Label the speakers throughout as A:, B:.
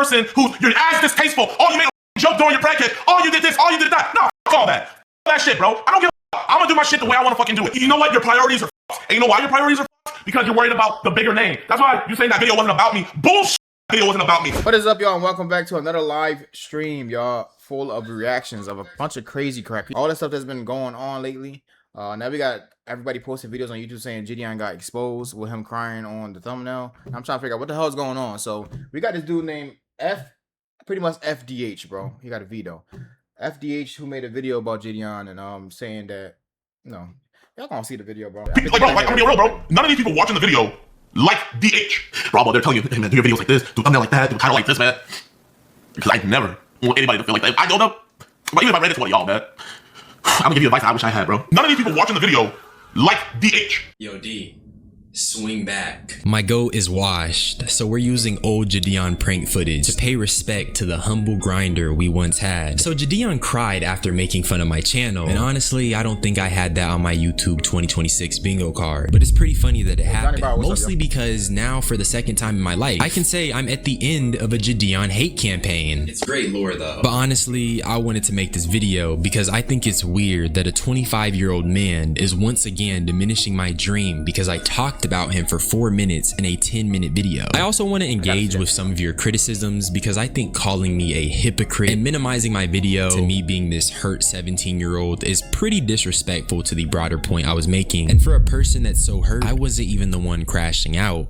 A: person who you're as distasteful. Oh, you made a joke during your prank. Oh, you did this. Oh, you did that. No, fuck all that. Fuck that shit, bro. I don't give a fuck. I'm gonna do my shit the way I want to fucking do it. You know what? Your priorities are fucked. And you know why your priorities are fucked? Because you're worried about the bigger name. That's why you saying that video wasn't about me. Bullshit. That video wasn't about me.
B: What is up, y'all, and welcome back to another live stream, y'all, full of reactions of a bunch of crazy crap. All the stuff that's been going on lately. Now we got everybody posting videos on YouTube saying JiDion got exposed with him crying on the thumbnail. I'm trying to figure out what the hell is going on. So we got this dude named pretty much FDH, bro. He got a V though. FDH, who made a video about JiDion and saying that, y'all gonna see the video, bro.
A: Like, bro, like, I'm gonna be real, bro. None of these people watching the video like DH. Bro, they're telling you, hey man, do your videos like this, do a thumbnail like that, do a title like this, man. Because I never want anybody to feel like that. I don't know. But even if I read it to one of y'all, man, I'm gonna give you advice I wish I had, bro. None of these people watching the video like DH.
C: Yo, D, swing back.
D: My goat is washed, so we're using old JiDion prank footage to pay respect to the humble grinder we once had. So JiDion cried after making fun of my channel, and honestly, I don't think I had that on my YouTube 2026 bingo card, but it's pretty funny that it happened, mostly because now for the second time in my life, I can say I'm at the end of a JiDion hate campaign.
C: It's great lore though.
D: But honestly, I wanted to make this video because I think it's weird that a 25-year-old man is once again diminishing my dream because I talked about him for 4 minutes in a 10-minute video. I also want to engage with some of your criticisms because I think calling me a hypocrite and minimizing my video to me being this hurt 17-year-old is pretty disrespectful to the broader point I was making. And for a person that's so hurt, I wasn't even the one crashing out.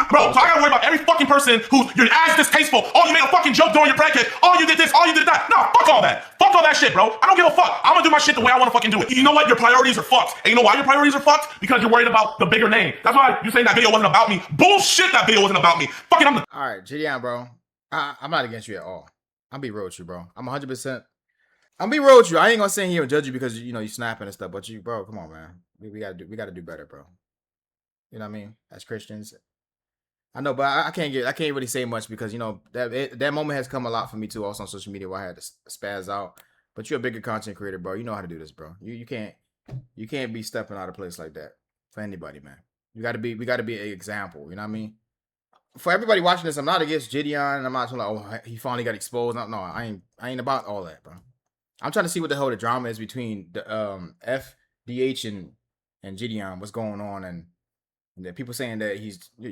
A: Bro, so I gotta worry about every fucking person who you're as distasteful. Oh, you made a fucking joke during your prank. Oh, you did this. Oh, you did that. No, fuck all that. Fuck all that shit, bro. I don't give a fuck. I'm gonna do my shit the way I want to fucking do it. You know what? Your priorities are fucked. And you know why your priorities are fucked? Because you're worried about the bigger name. That's why you saying that video wasn't about me. Bullshit, that video wasn't about me. Fucking, I'm the.
B: All right, JiDion, bro. I'm not against you at all. I'll be real with you, bro. I'm 100%. I'll be real with you. I ain't gonna sit here and judge you because you snapping and stuff. But you, bro, come on, man. We gotta do better, bro. You know what I mean? As Christians. I know, but I can't really say much because that moment has come a lot for me too. Also on social media, where I had to spaz out. But you're a bigger content creator, bro. You know how to do this, bro. You can't be stepping out of place like that for anybody, man. We gotta be an example. You know what I mean? For everybody watching this, I'm not against JiDion. I'm not like, oh, he finally got exposed. No, I ain't about all that, bro. I'm trying to see what the hell the drama is between the FDH and JiDion. What's going on and people saying that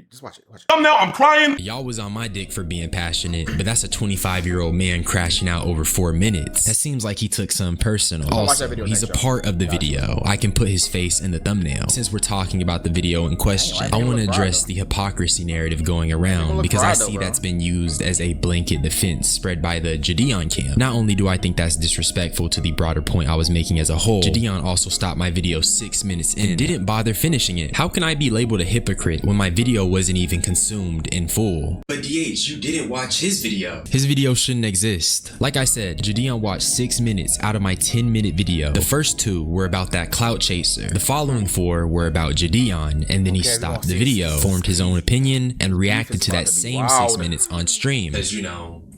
B: just watch it.
A: Now I'm crying.
D: Y'all was on my dick for being passionate, but that's a 25-year-old man crashing out over 4 minutes. That seems like he took something personal. Also, he's a part of the video. I can put his face in the thumbnail. Since we're talking about the video in question, I want to address the hypocrisy narrative going around because I see that's been used as a blanket defense spread by the JiDion camp. Not only do I think that's disrespectful to the broader point I was making as a whole, JiDion also stopped my video 6 minutes in and didn't bother finishing it. How can I be labeled a hypocrite when my video wasn't even consumed in full?
C: But DH, you didn't watch his video.
D: His video shouldn't exist. Like I said, JiDion watched 6 minutes out of my 10-minute video. The first 2 were about that clout chaser. The following 4 were about JiDion, and then he stopped the video, formed his own opinion, and reacted to that same 6 minutes on stream.
C: Because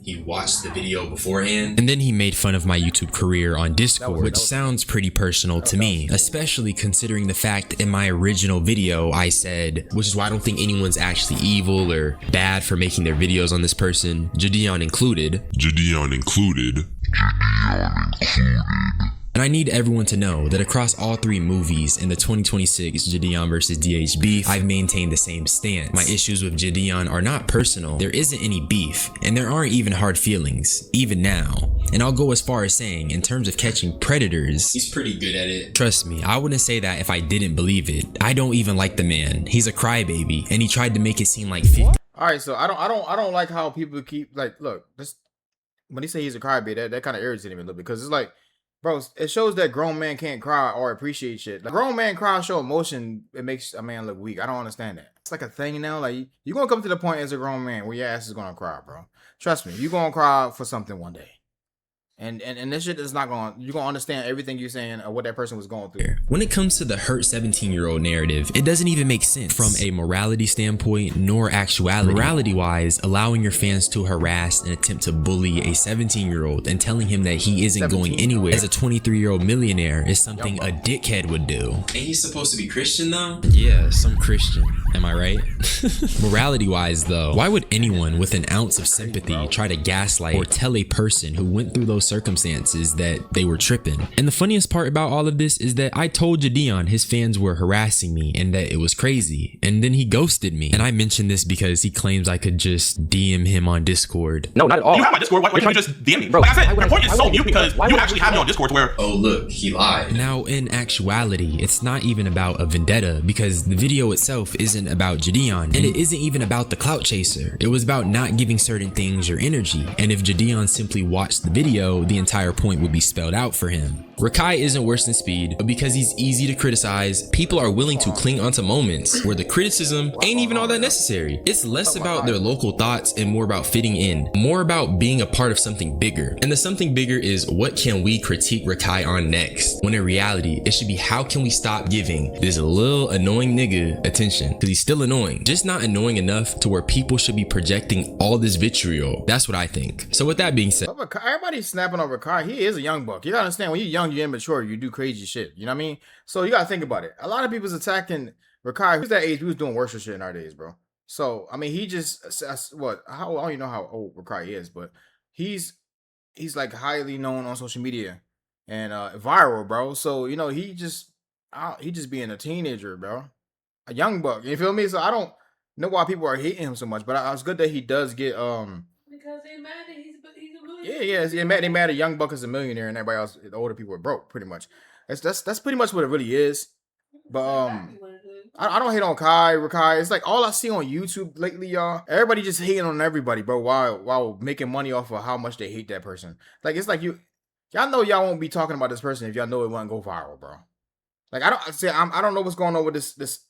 C: he watched the video beforehand.
D: And then he made fun of my YouTube career on Discord, which sounds pretty personal to me, especially considering the fact in my original video I said, which is why I don't think anyone's actually evil or bad for making their videos on this person, JiDion included. And I need everyone to know that across all 3 movies in the 2026 JiDion vs DH beef, I've maintained the same stance. My issues with JiDion are not personal, there isn't any beef, and there aren't even hard feelings, even now. And I'll go as far as saying, in terms of catching predators,
C: he's pretty good at it.
D: Trust me, I wouldn't say that if I didn't believe it. I don't even like the man. He's a crybaby, and he tried to make it seem like 50.
B: Alright, so I don't like how people keep look, this when they say he's a crybaby, that kind of irritates me a little bit because it's like, bro, it shows that grown men can't cry or appreciate shit. Like, grown man cry, show emotion, it makes a man look weak. I don't understand that. It's like a thing now. Like, you're gonna come to the point as a grown man where your ass is gonna cry, bro. Trust me, you're gonna cry for something one day. And this shit is not going. You're gonna understand everything you're saying or what that person was going through.
D: When it comes to the hurt 17-year-old narrative, it doesn't even make sense from a morality standpoint nor actuality. Morality-wise, allowing your fans to harass and attempt to bully a 17-year-old and telling him that he isn't going anywhere as a 23-year-old millionaire is something a dickhead would do.
C: Ain't he supposed to be Christian though?
D: Yeah, some Christian. Am I right? Morality-wise, though, why would anyone with an ounce of sympathy try to gaslight or tell a person who went through those circumstances that they were tripping? And the funniest part about all of this is that I told JiDion his fans were harassing me and that it was crazy, and then he ghosted me. And I mentioned this because he claims I could just DM him on Discord.
E: No, not at all.
A: You have my Discord. Why can't you just DM me?
E: Bro,
A: like I said, your point is so mute because you actually have me on Discord where...
C: Oh look, he lied.
D: Now, in actuality, it's not even about a vendetta because the video itself isn't about JiDion, and it isn't even about the clout chaser. It was about not giving certain things your energy, and if JiDion simply watched the video, the entire point would be spelled out for him. Rakai isn't worse than Speed, but because he's easy to criticize, people are willing to cling onto moments where the criticism ain't even all that necessary. It's less about their local thoughts and more about fitting in, more about being a part of something bigger. And the something bigger is what can we critique Rakai on next? When in reality, it should be how can we stop giving this little annoying nigga attention? Because he's still annoying, just not annoying enough to where people should be projecting all this vitriol. That's what I think. So with that being said,
B: everybody's snapping on Rakai. He is a young buck. You gotta understand, when you're young, you're immature, you do crazy shit. You know what I mean? So you gotta think about it. A lot of people's attacking Rakai. Who's that age? We was doing worse shit in our days, bro. So I mean, he just what? How I don't even know how old Rakai is, but he's like highly known on social media and viral, bro. So you know, he just being a teenager, bro, a young buck. You feel me? So I don't know why people are hating him so much, but it's good that he does get
F: because they mad that he's a millionaire.
B: Yeah, they mad at young buck is a millionaire and everybody else, the older people are broke, pretty much. That's pretty much what it really is. But I don't hate on Rakai. It's like all I see on YouTube lately, y'all. Everybody just hating on everybody, bro. While making money off of how much they hate that person. Like it's like y'all know y'all won't be talking about this person if y'all know it won't go viral, bro. Like I don't know what's going on with this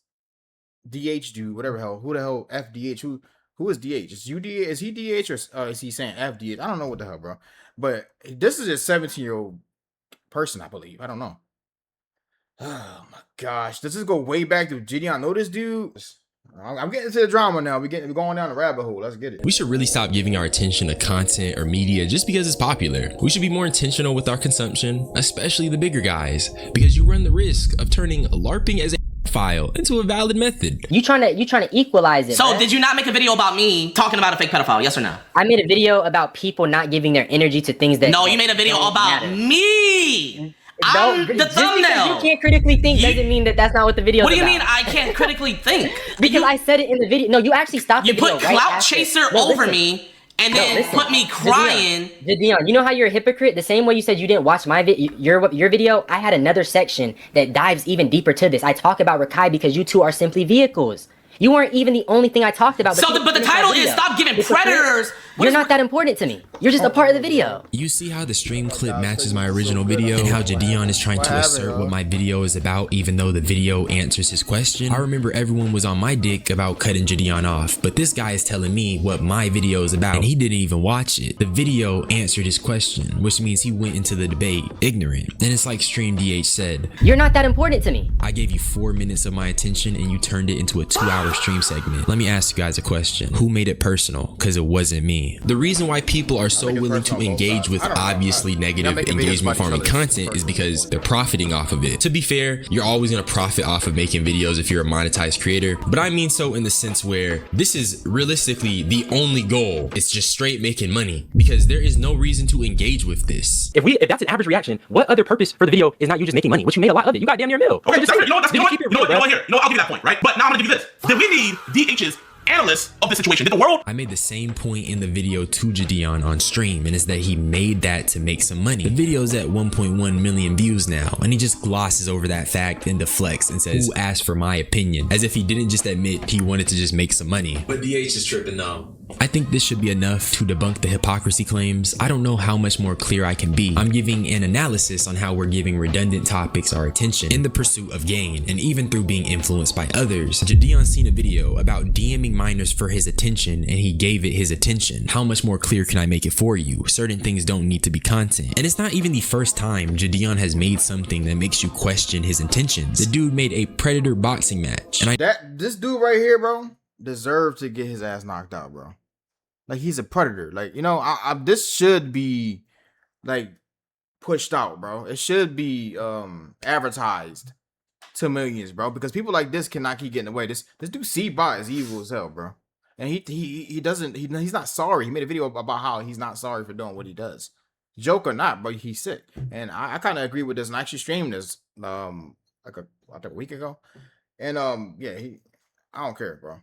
B: DH dude, whatever the hell. Who the hell FDH? Who is DH? Is you DH? Is he DH or is he saying FDH? I don't know what the hell, bro. But this is a 17-year-old person, I believe. I don't know. Oh my gosh, does this go way back to JiDion? Know this dude? I'm getting into the drama now. We're going down the rabbit hole. Let's get it.
D: We should really stop giving our attention to content or media just because it's popular. We should be more intentional with our consumption, especially the bigger guys, because you run the risk of turning LARPing as a file into a valid method.
G: You trying to equalize it.
F: So
G: man.
F: Did you not make a video about me talking about a fake pedophile? Yes or no?
G: I made a video about people not giving their energy to things that.
F: No, you made a video about
G: matter.
F: Me. I'm the
G: just
F: thumbnail.
G: Because you can't critically think doesn't mean that that's not what the video is.
F: What do you
G: about.
F: mean I can't critically think?
G: Because I said it in the video. No, you actually stopped the video.
F: You put
G: right
F: clout
G: after.
F: chaser
G: No,
F: over
G: listen.
F: me and then put me crying.
G: JiDion, you know how you're a hypocrite? The same way you said you didn't watch my your video, I had another section that dives even deeper to this. I talk about Rakai because you two are simply vehicles. You weren't even the only thing I talked about.
F: But the title is Stop Giving Predators.
G: You're not that important to me. You're just a part of the video.
D: You see how the stream clip matches my original video and how JiDion is trying to assert what my video is about even though the video answers his question? I remember everyone was on my dick about cutting JiDion off, but this guy is telling me what my video is about and he didn't even watch it. The video answered his question, which means he went into the debate ignorant. And it's like Stream DH said,
G: you're not that important to me.
D: I gave you 4 minutes of my attention and you turned it into a 2-hour stream segment. Let me ask you guys a question. Who made it personal? Because it wasn't me. The reason why people are so willing to engage with obviously negative engagement farming content is because they're profiting off of it. To be fair, you're always going to profit off of making videos if you're a monetized creator, but I mean so in the sense where this is realistically the only goal. It's just straight making money because there is no reason to engage with this.
E: If that's an average reaction, what other purpose for the video is not you just making money, which you made a lot of it. You got damn near a mil.
A: Okay, you know what, here. I'll give you that point, right? But now I'm gonna give you this. Did we need DH's analysts of the situation? Did the world?
D: I made the same point in the video to JiDion on stream, and it's that he made that to make some money. The video's at 1.1 million views now, and he just glosses over that fact and deflects and says, who asked for my opinion? As if he didn't just admit he wanted to just make some money.
C: But DH is tripping though.
D: I think this should be enough to debunk the hypocrisy claims. I don't know how much more clear I can be. I'm giving an analysis on how we're giving redundant topics our attention in the pursuit of gain, and even through being influenced by others. JiDion's seen a video about DMing minors for his attention and he gave it his attention. How much more clear can I make it for you? Certain things don't need to be content. And it's not even the first time JiDion has made something that makes you question his intentions. The dude made a Predator boxing match. And
B: this dude right here, bro, deserved to get his ass knocked out, bro. Like, he's a predator. Like, you know, this should be like pushed out, bro. It should be advertised to millions, bro, because people like this cannot keep getting away. This dude C-Bot is evil as hell, bro. And he's not sorry. He made a video about how he's not sorry for doing what he does. Joke or not, but he's sick. And I kind of agree with this, and I actually streamed this like a week ago. And yeah, I don't care, bro.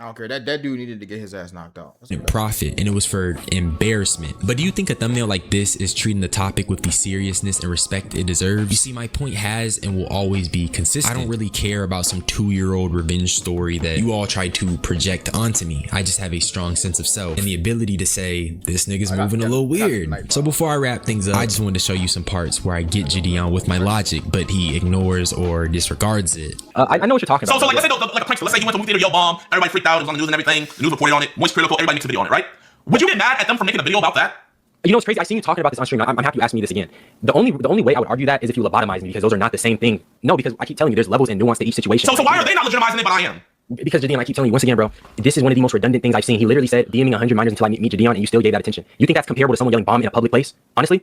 B: I don't care. That dude needed to get his ass knocked out.
D: Profit, and it was for embarrassment. But do you think a thumbnail like this is treating the topic with the seriousness and respect it deserves? You see, my point has and will always be consistent. I don't really care about some 2-year-old revenge story that you all try to project onto me. I just have a strong sense of self and the ability to say, this nigga's moving a little weird. So before I wrap things up, I just wanted to show you some parts where I get JiDion with my logic, but he ignores or disregards it.
E: I know what you're talking about.
A: So like, let's say like a prankster. Let's say you went to a movie theater, yelled bomb, everybody freaked out, it was on the news and everything, the news reported on it, Moist Critical, everybody makes a video on it, right? Would you get mad at them for making a video about that?
E: You know, it's crazy. I seen you talking about this on stream. I'm happy you asked me this again. The only way I would argue that is if you lobotomize me, because those are not the same thing. No, because I keep telling you there's levels and nuance to each situation.
A: So why are they not legitimizing it, but I am?
E: Because JiDion, I keep telling you once again, bro, this is one of the most redundant things I've seen. He literally said, DMing 100 minors until I meet JiDion, and you still gave that attention. You think that's comparable to someone yelling bomb in a public place? Honestly?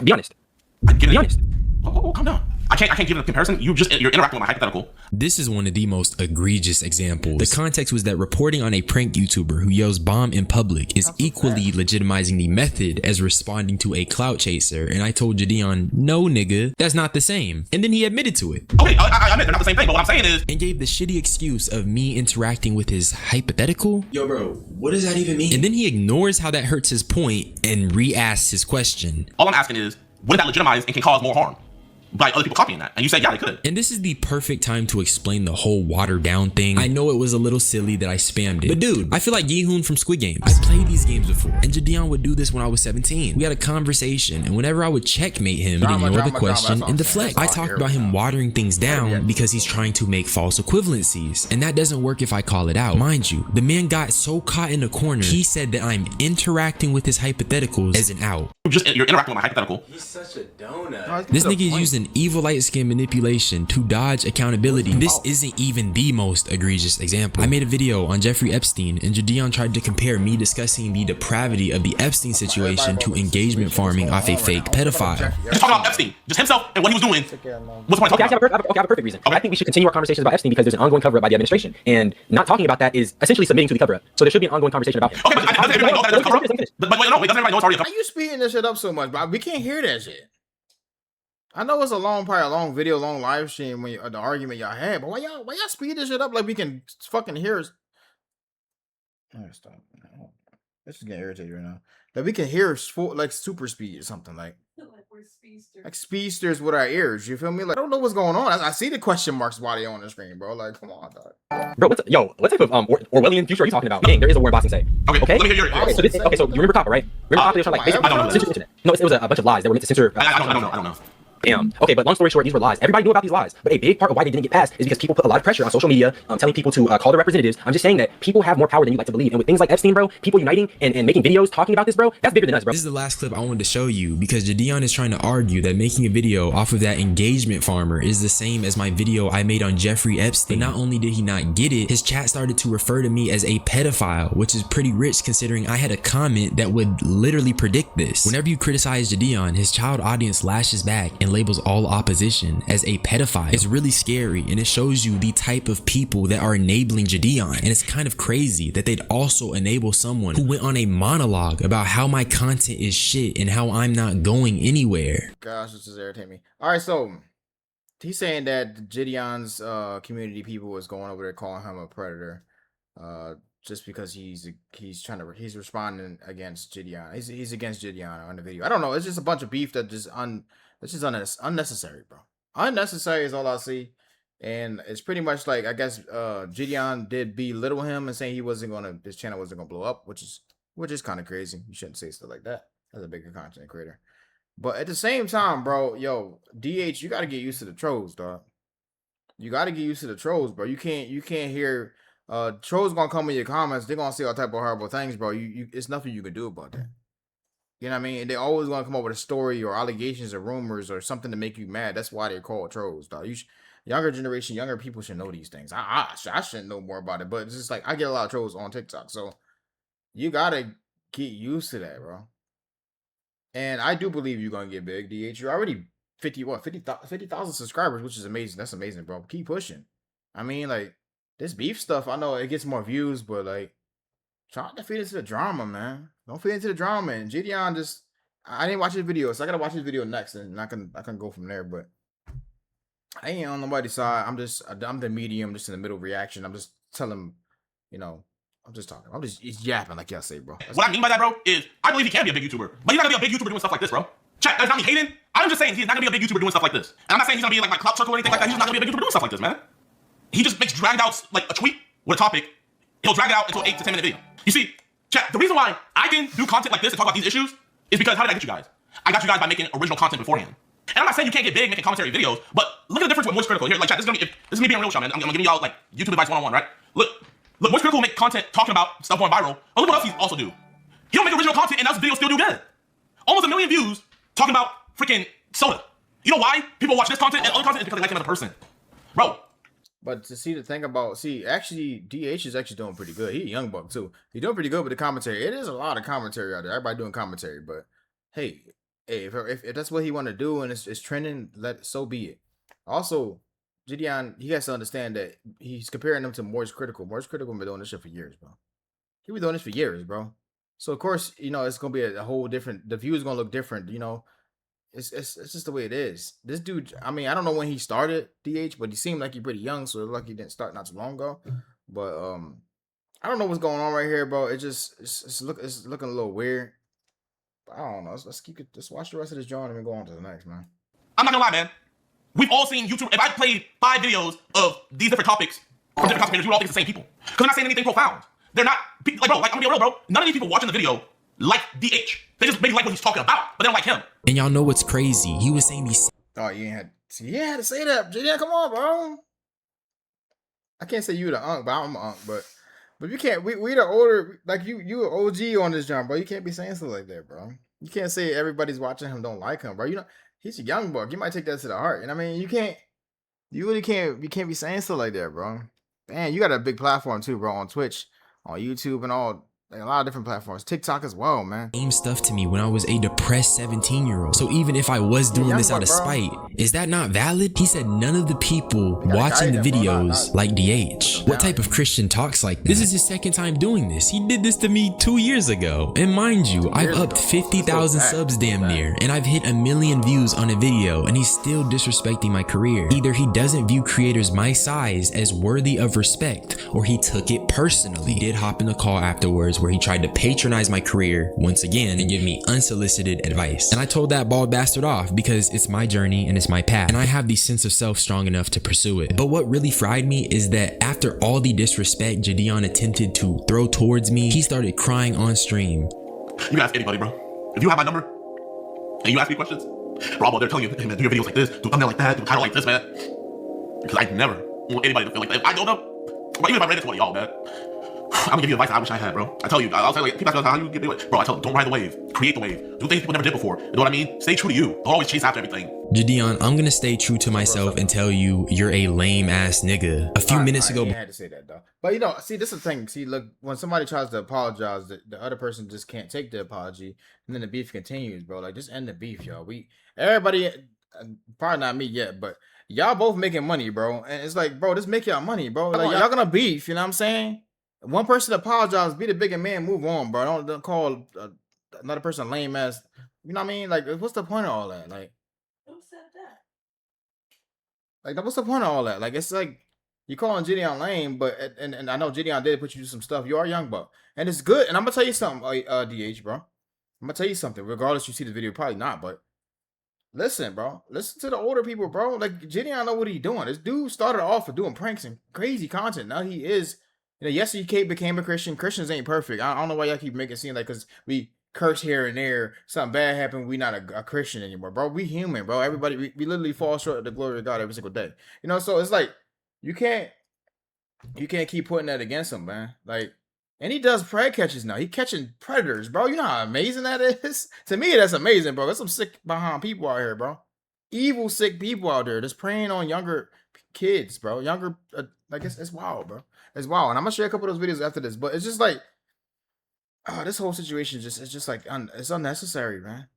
E: Be honest. Be honest.
A: Oh, calm down. I can't give a comparison. You're interacting with my hypothetical.
D: This is one of the most egregious examples. The context was that reporting on a prank YouTuber who yells bomb in public is equally legitimizing the method as responding to a clout chaser. And I told JiDion, no nigga, that's not the same. And then he admitted to it.
A: Okay, I admit they're not the same thing, but what I'm saying is...
D: And gave the shitty excuse of me interacting with his hypothetical.
C: Yo, bro, what does that even mean?
D: And then he ignores how that hurts his point and re-asks his question.
A: All I'm asking is, would that legitimize and can cause more harm by other people copying that? And you said, yeah, they could.
D: And this is the perfect time to explain the whole watered down thing. I know it was a little silly that I spammed it, but dude, I feel like Yehoon from Squid Games. I played these games before, and JiDion would do this when I was 17. We had a conversation, and whenever I would checkmate him, he'd ignore the question and deflect. I talked about him watering things down because he's trying to make false equivalencies, and that doesn't work if I call it out. Mind you, the man got so caught in a corner, he said that I'm interacting with his hypotheticals as an out.
A: You're interacting with my hypothetical.
C: He's such a donut.
D: This nigga is using evil light skin manipulation to dodge accountability. This isn't even the most egregious example. I made a video on Jeffrey Epstein, and JiDion tried to compare me discussing the depravity of the Epstein situation to engagement farming off a fake pedophile.
A: Just talking about Epstein, just himself and what he was doing. What's the point?
E: Okay, I have a perfect reason. I think we should continue our conversations about Epstein because there's an ongoing cover-up by the administration, and not talking about that is essentially submitting to the cover-up. So there should be an ongoing conversation about it.
A: Okay, but doesn't everybody know that it's a cover-up? But wait, no, doesn't everybody know it's already a
B: Why you speeding this shit up so much, bro? We can't hear that shit. I know it's probably a long video, long live stream when the argument y'all had, but why y'all speed this shit up like we can fucking hear us? Stop. This is getting irritated right now. That we can hear like super speed or something like we're speedsters. Like speedsters with our ears. You feel me? Like I don't know what's going on. I see the question marks body on the screen, bro. Like come on, dog.
E: Bro, what type of Orwellian future are you talking about? Dang, there is a war in boxing say.
A: Okay, let me hear your.
E: Okay, so you remember Copper, right? Remember Copper? They were trying to like basically censor the internet. No, it was a bunch of lies that were meant to censor.
A: I don't know.
E: Damn. Okay, but long story short, these were lies. Everybody knew about these lies, but a big part of why they didn't get passed is because people put a lot of pressure on social media, telling people to call their representatives. I'm just saying that people have more power than you like to believe, and with things like Epstein, bro, people uniting and making videos talking about this, bro, that's bigger than us, bro.
D: This is the last clip I wanted to show you because JiDion is trying to argue that making a video off of that engagement farmer is the same as my video I made on Jeffrey Epstein. But not only did he not get it, his chat started to refer to me as a pedophile, which is pretty rich considering I had a comment that would literally predict this. Whenever you criticize JiDion, his child audience lashes back and labels all opposition as a pedophile. It's really scary, and it shows you the type of people that are enabling JiDion. And it's kind of crazy that they'd also enable someone who went on a monologue about how my content is shit and how I'm not going anywhere.
B: Gosh, this is irritating me. All right, so he's saying that JiDion's community people was going over there calling him a predator, just because he's responding against JiDion. He's against JiDion on the video. I don't know. It's just a bunch of beef that it's just unnecessary, bro. Unnecessary is all I see. And it's pretty much like, I guess, JiDion did belittle him and saying his channel wasn't gonna blow up, which is kind of crazy. You shouldn't say stuff like that as a bigger content creator. But at the same time, bro, yo, DH, you gotta get used to the trolls, dog. You gotta get used to the trolls, bro. You can't hear trolls gonna come in your comments. They're gonna say all type of horrible things, bro. It's nothing you can do about that. You know what I mean? And they always gonna come up with a story or allegations or rumors or something to make you mad. That's why they're called trolls, dog. Younger generation, younger people should know these things. I shouldn't know more about it, but it's just like I get a lot of trolls on TikTok, so you gotta get used to that, bro. And I do believe you're gonna get big, DH. You're already 50,000 subscribers, which is amazing. That's amazing, bro. Keep pushing. I mean, like this beef stuff. I know it gets more views, but like, try not to feed into the drama, man. Don't feed into the drama. And JiDion I didn't watch his video, so I gotta watch his video next, and I can go from there. But I ain't on nobody's side. I'm the medium, just in the middle reaction. I'm just telling, I'm just talking. I'm just yapping, like y'all say, bro.
A: What I mean by that, bro, is I believe he can be a big YouTuber, but he's not gonna be a big YouTuber doing stuff like this, bro. Chat, that's not me hating. I'm just saying he's not gonna be a big YouTuber doing stuff like this. And I'm not saying he's gonna be in like my clout circle or anything like that. He's not gonna be a big YouTuber doing stuff like this, man. He just makes dragged out like a tweet with a topic. He'll drag it out into an 8 to 10 minute video. You see, chat, the reason why I can do content like this and talk about these issues is because how did I get you guys? I got you guys by making original content beforehand. And I'm not saying you can't get big making commentary videos, but look at the difference with Moist Critical. Here, like, chat, this is me being real, man. I'm giving y'all like YouTube advice 1-on-1, right? Look, Moist Critical will make content talking about stuff going viral. But look what else he also do. He'll make original content and those videos still do good. Almost 1 million views talking about freaking soda. You know why people watch this content and other content is because they like him as a person, bro.
B: But to see the thing about, actually, DH is actually doing pretty good. He a young buck, too. He's doing pretty good with the commentary. It is a lot of commentary out there. Everybody doing commentary. But, hey, if that's what he want to do and it's trending, so be it. Also, JiDion, he has to understand that he's comparing them to Moist Critical. Moist Critical been doing this shit for years, bro. He been doing this for years, bro. So, of course, it's going to be a whole different, the view is going to look different, It's just the way it is. This dude, I mean, I don't know when he started DH, but he seemed like he's pretty young, so it looked like he didn't start not too long ago. But I don't know what's going on right here, bro. It's looking a little weird. But I don't know. Let's keep it. Let's watch the rest of this joint and then go on to the next, man.
A: I'm not gonna lie, man. We've all seen YouTube. If I played 5 videos of these different topics from different content creators, we would all think the same people. Because they're not saying anything profound. They're not like, bro. Like, I'm gonna be real, bro. None of these people watching the video like DH. They just maybe like what he's talking about, but they don't like him.
D: And y'all know what's crazy? He was saying these.
B: Oh, you had to say that, JiDion. Come on, bro. I can't say you the unk, but I'm an unk. But you can't. We the older, like you an OG on this jump, bro. You can't be saying stuff like that, bro. You can't say everybody's watching him don't like him, bro. He's a young buck. You might take that to the heart. And I mean, you can't. You really can't. You can't be saying stuff like that, bro. Man, you got a big platform too, bro. On Twitch, on YouTube, and all. Like a lot of different platforms, TikTok as well, man.
D: Same stuff to me when I was a depressed 17-year-old. So even if I was doing this out of spite, is that not valid? He said none of the people watching the videos like DH. What type of Christian talks like that? This is his second time doing this. He did this to me 2 years ago. And mind you, I've upped 50,000 subs damn near, and I've hit 1 million views on a video, and he's still disrespecting my career. Either he doesn't view creators my size as worthy of respect, or he took it personally. He did hop in the call afterwards where he tried to patronize my career once again and give me unsolicited advice. And I told that bald bastard off because it's my journey and it's my path, and I have the sense of self strong enough to pursue it. But what really fried me is that after all the disrespect JiDion attempted to throw towards me, he started crying on stream.
A: You can ask anybody, bro. If you have my number and you ask me questions, bro, they're telling you, hey, man, do your videos like this, do a thumbnail like that, do a title like this, man. Because I never want anybody to feel like that. If I don't know, but even if I read it to one of y'all, man, I'm gonna give you advice I wish I had, bro. I tell you, I'll say like, people ask me how you do it. Bro, I tell them, don't ride the wave. Create the wave. Do things people never did before. You know what I mean? Stay true to you. Don't always chase after everything.
D: JiDion, I'm gonna stay true to myself and tell you you're a lame ass nigga. A few minutes ago.
B: I had to say that though. But see, this is the thing. See, look, when somebody tries to apologize, the other person just can't take the apology, and then the beef continues, bro. Like, just end the beef, y'all. Everybody, probably not me yet, but y'all both making money, bro. And it's like, bro, just make y'all money, bro. Like, y'all gonna beef, you know what I'm saying? One person apologize, be the bigger man, move on, bro. Don't call another person lame ass. You know what I mean? Like, what's the point of all that? Like, who said that? Like, what's the point of all that? Like, it's like you calling JiDion lame, but and I know JiDion did put you through some stuff. You are young buck, and it's good. And I'm gonna tell you something, DH, bro. I'm gonna tell you something. Regardless, you see the video, probably not, but listen, bro. Listen to the older people, bro. Like, JiDion know what he's doing. This dude started off with doing pranks and crazy content. Now he is. Yes, he became a Christian. Christians ain't perfect. I don't know why y'all keep making it seem like because we curse here and there, something bad happened, we not a Christian anymore, bro. We human, bro. Everybody, we literally fall short of the glory of God every single day. So it's like, you can't You can't keep putting that against him, man. Like, and he does prey catches now. He catching predators, bro. You know how amazing that is? To me, that's amazing, bro. There's some sick behind people out here, bro. Evil, sick people out there just preying on younger kids, bro. Younger, like, it's wild, bro. It's wild. And I'm gonna share a couple of those videos after this, but it's just like, oh, this whole situation it's just like, it's unnecessary, man.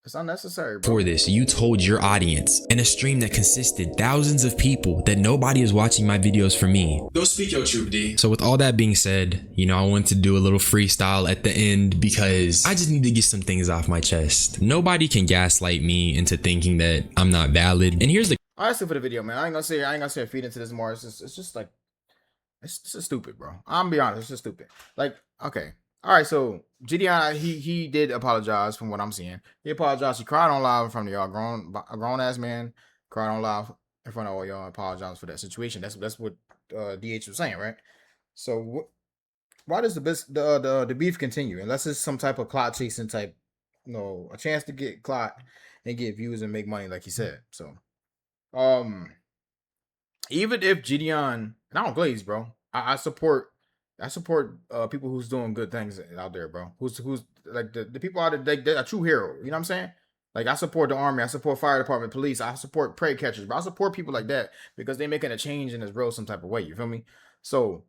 B: It's unnecessary, bro.
D: For this, you told your audience in a stream that consisted thousands of people that nobody is watching my videos for me.
C: Go speak your truth, D.
D: So with all that being said, you know, I want to do a little freestyle at the end because I just need to get some things off my chest. Nobody can gaslight me into thinking that I'm not valid. And here's the
B: Honestly, for the video, man, I ain't gonna say feed into this more. It's just like, it's just stupid, bro. I'm gonna be honest, it's just stupid. Like, okay. All right, so JiDion, he did apologize from what I'm seeing. He apologized. He cried on live in front of y'all. A grown ass man cried on live in front of all y'all. Apologized for that situation. That's what DH was saying, right? So why does the beef continue? Unless it's some type of clout chasing type, a chance to get clout and get views and make money, like he said. So, even if JiDion, and I don't glaze, bro. I support people who's doing good things out there, bro. Who's like the people out there, they're a true hero. You know what I'm saying? Like, I support the army, I support fire department, police, I support prey catchers, bro. I support people like that because they're making a change in this world some type of way. You feel me? So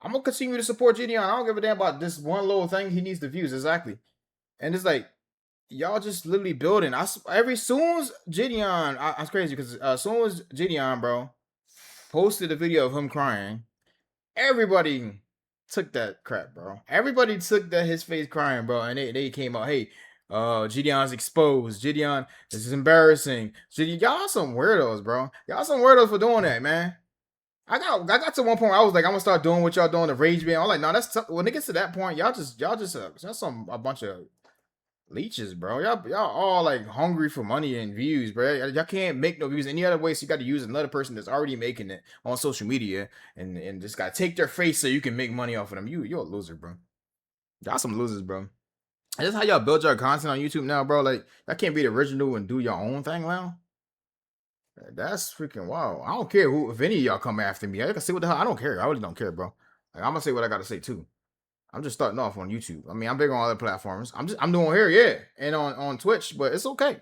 B: I'm gonna continue to support JiDion. I don't give a damn about this one little thing. He needs the views, exactly. And it's like, y'all just literally building. Soon as JiDion, it's crazy because as soon as JiDion, bro, posted a video of him crying, everybody took that crap, bro. Everybody took that his face crying, bro, and they came out, hey, JiDion's exposed. JiDion, this is embarrassing. Y'all some weirdos, bro. Y'all some weirdos for doing that, man. I got to one point where I was like, I'm gonna start doing what y'all doing, the rage band. I'm like, no, when it gets to that point, y'all just a bunch of leeches, bro. Y'all all like hungry for money and views, bro. Y'all can't make no views any other way, so you got to use another person that's already making it on social media and just gotta take their face so you can make money off of them. You're a loser, bro. Y'all some losers, bro. And that's how y'all build your content on YouTube now, bro. Like, y'all can't be the original and do your own thing now. That's freaking wild. I don't care if any of y'all come after me. I can say what the hell. I don't care. I really don't care, bro. Like, I'm gonna say what I gotta say too. I'm just starting off on YouTube. I mean, I'm big on other platforms. I'm doing here, yeah, and on Twitch, but it's okay.